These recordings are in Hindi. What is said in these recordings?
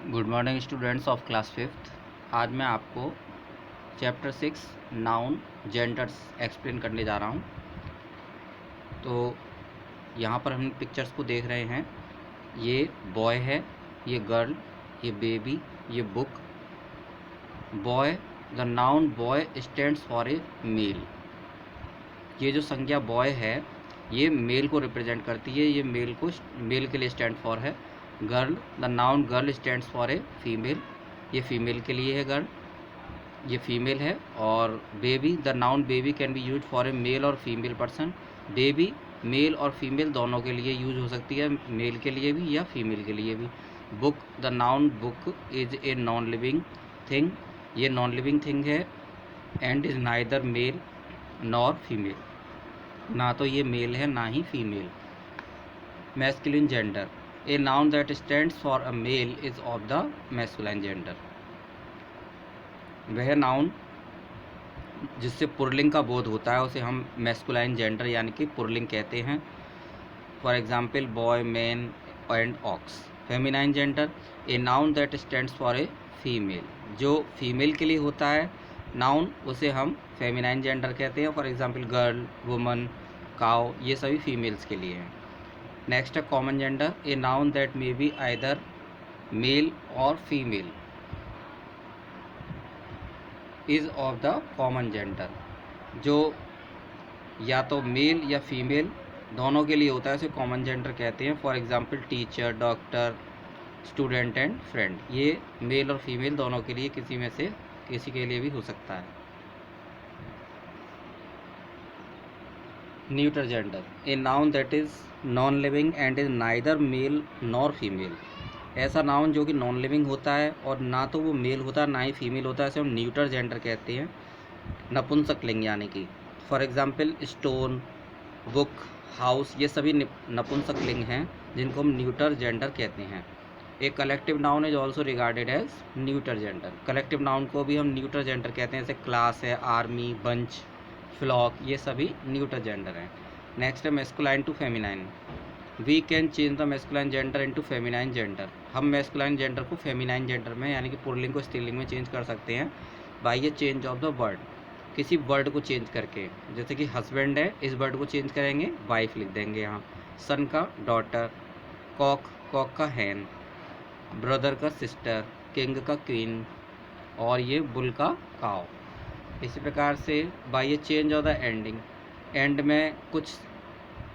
Good morning students of class fifth. आज मैं आपको चैप्टर 6 नाउन जेंडर्स एक्सप्लेन करने जा रहा हूँ। तो यहाँ पर हम पिक्चर्स को देख रहे हैं। ये बॉय है, ये गर्ल, ये बेबी, ये book. Boy, the noun boy stands for a male. ये जो संज्ञा बॉय है ये मेल को रिप्रेजेंट करती है, ये मेल के लिए स्टैंड फॉर है। Girl, the noun girl stands for a female. ये फीमेल के लिए है गर्ल, ये फीमेल है। और baby, the noun baby can be use for a male और फीमेल पर्सन। बेबी मेल और फीमेल दोनों के लिए यूज हो सकती है, मेल के लिए भी या फीमेल के लिए भी। Book, the noun book is a non living thing. ये नॉन लिविंग थिंग है and is neither male nor female. ना तो ये मेल है ना ही female. Masculine gender, a noun that stands for a male is of the masculine gender. वह नाउन जिससे पुल्लिंग का बोध होता है उसे हम मैस्कुलाइन जेंडर यानी कि पुल्लिंग कहते हैं। For example boy, man and ox. Feminine gender, a noun that stands for a female. जो फीमेल के लिए होता है नाउन उसे हम फेमिनाइन जेंडर कहते हैं। For example girl, woman, cow, ये सभी फीमेल्स के लिए हैं। नेक्स्ट है common gender, a noun that may be either male और female is of the common gender. जो या तो मेल या फीमेल दोनों के लिए होता है उसे कॉमन जेंडर कहते हैं। For example teacher, doctor, student and friend. ये मेल और फीमेल दोनों के लिए किसी में से किसी के लिए भी हो सकता है। Neuter gender, a noun that is non living and is neither male nor female. ऐसा नाउन जो कि नॉन लिविंग होता है और ना तो वो मेल होता है ना ही फीमेल होता है, इसे हम न्यूटर जेंडर कहते हैं, नपुंसकलिंग यानी कि। For example stone, book, house, ये सभी नपुंसकलिंग हैं जिनको हम न्यूटर जेंडर कहते हैं। एक collective noun is also regarded as neuter gender. Collective noun को भी हम न्यूटर जेंडर कहते हैं, जैसे क्लास है, आर्मी, बंच, फ्लॉक, ये सभी न्यूटर जेंडर हैं। नेक्स्ट है masculine to feminine. We can change the masculine gender into feminine gender. हम मैस्कुलाइन जेंडर को फेमिनाइन जेंडर में यानी कि पुल्लिंग को स्त्रीलिंग में चेंज कर सकते हैं by a change of the word. किसी वर्ड को चेंज करके, जैसे कि हस्बैंड है, इस वर्ड को चेंज करेंगे वाइफ लिख देंगे यहाँ। सन का डॉटर, कॉक, कॉक का हैन, ब्रदर का सिस्टर, किंग का क्वीन, और ये बुल का काव। इसी प्रकार से बाय ये change of the ending, and में कुछ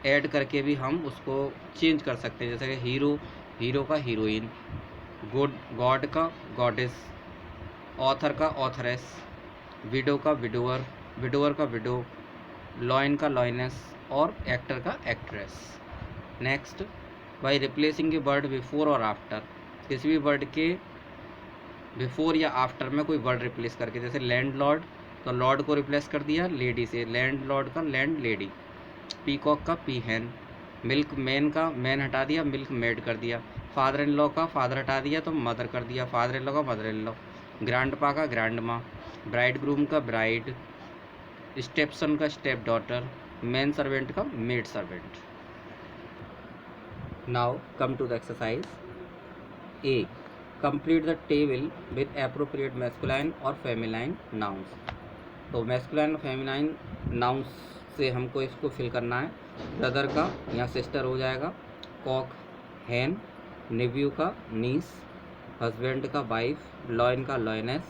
ऐड करके भी हम उसको चेंज कर सकते हैं, जैसे कि हीरो, हीरो का हीरोइन, गॉड का गॉडेस, ऑथर का ऑथरेस, विडो का विडोअर, विडोअर का विडो, लॉइन का लॉइनेस, और एक्टर का actress. Next, by replacing a word before और आफ्टर। किसी भी वर्ड के बिफोर या आफ्टर में कोई वर्ड रिप्लेस करके, जैसे लैंड लॉर्ड, तो लॉर्ड को रिप्लेस कर दिया लेडी से, लैंड लॉर्ड का लैंड लेडी। पीकॉक का पी हैन, मिल्क मैन का मैन हटा दिया, मिल्क मेड कर दिया। फादर इन लॉ का फादर हटा दिया तो मदर कर दिया, फादर इन लॉ का मदर इन लॉ। ग्रैंड पा का ग्रैंड माँ, ब्राइड ग्रूम का ब्राइड, स्टेप सन का स्टेप डॉटर, मैन सर्वेंट का maid servant. Now come to the exercise A. Complete the table with appropriate masculine और फेमिनाइन नाउन्स। तो मैस्कुलाइन और फेमिनाइन नाउन्स से हमको इसको फिल करना है। ब्रदर का यहाँ सिस्टर हो जाएगा, कॉक हैन, नेव्यू का नीस, हस्बैंड का वाइफ, लॉइन का लॉइनेस,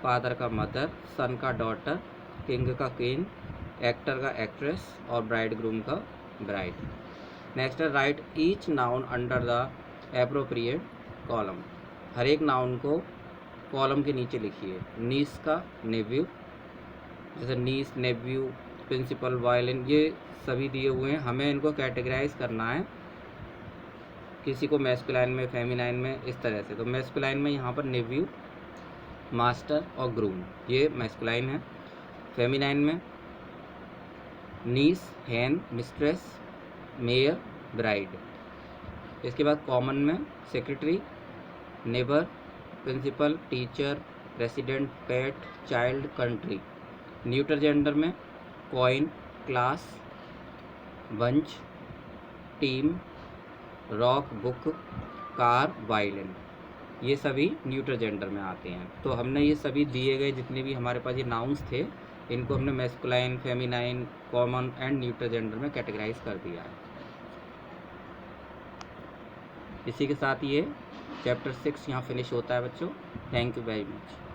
फादर का मदर, सन का डॉटर, किंग का क्वीन, एक्टर का एक्ट्रेस, और ब्राइड ग्रूम का ब्राइड। नेक्स्ट है write each noun under the appropriate column. हर एक नाउन को कॉलम के नीचे लिखिए। नीस का नेव्यू, जैसे नीस, नेव्यू, प्रिंसिपल, वायलिन, ये सभी दिए हुए हैं। हमें इनको कैटेगराइज करना है, किसी को मैस्कुलाइन में, फेमिनाइन में, इस तरह से। तो मैस्कुलाइन में यहाँ पर नेव्यू, मास्टर और ग्रूम, ये मैस्कुलाइन है। फेमिनाइन में niece, hen, mistress, mayor, bride. इसके बाद कॉमन में secretary, neighbour, principal, teacher, president, pet, child, country. Neuter gender में coin, class, bunch, team, rock, book, car, violin. ये सभी न्यूट्रल जेंडर में आते हैं। तो हमने ये सभी दिए गए जितने भी हमारे पास ये नाउन्स थे, इनको हमने masculine, feminine, common and neutral gender में कैटेगराइज कर दिया है। इसी के साथ ये चैप्टर 6 यहाँ फिनिश होता है बच्चों। Thank you very much.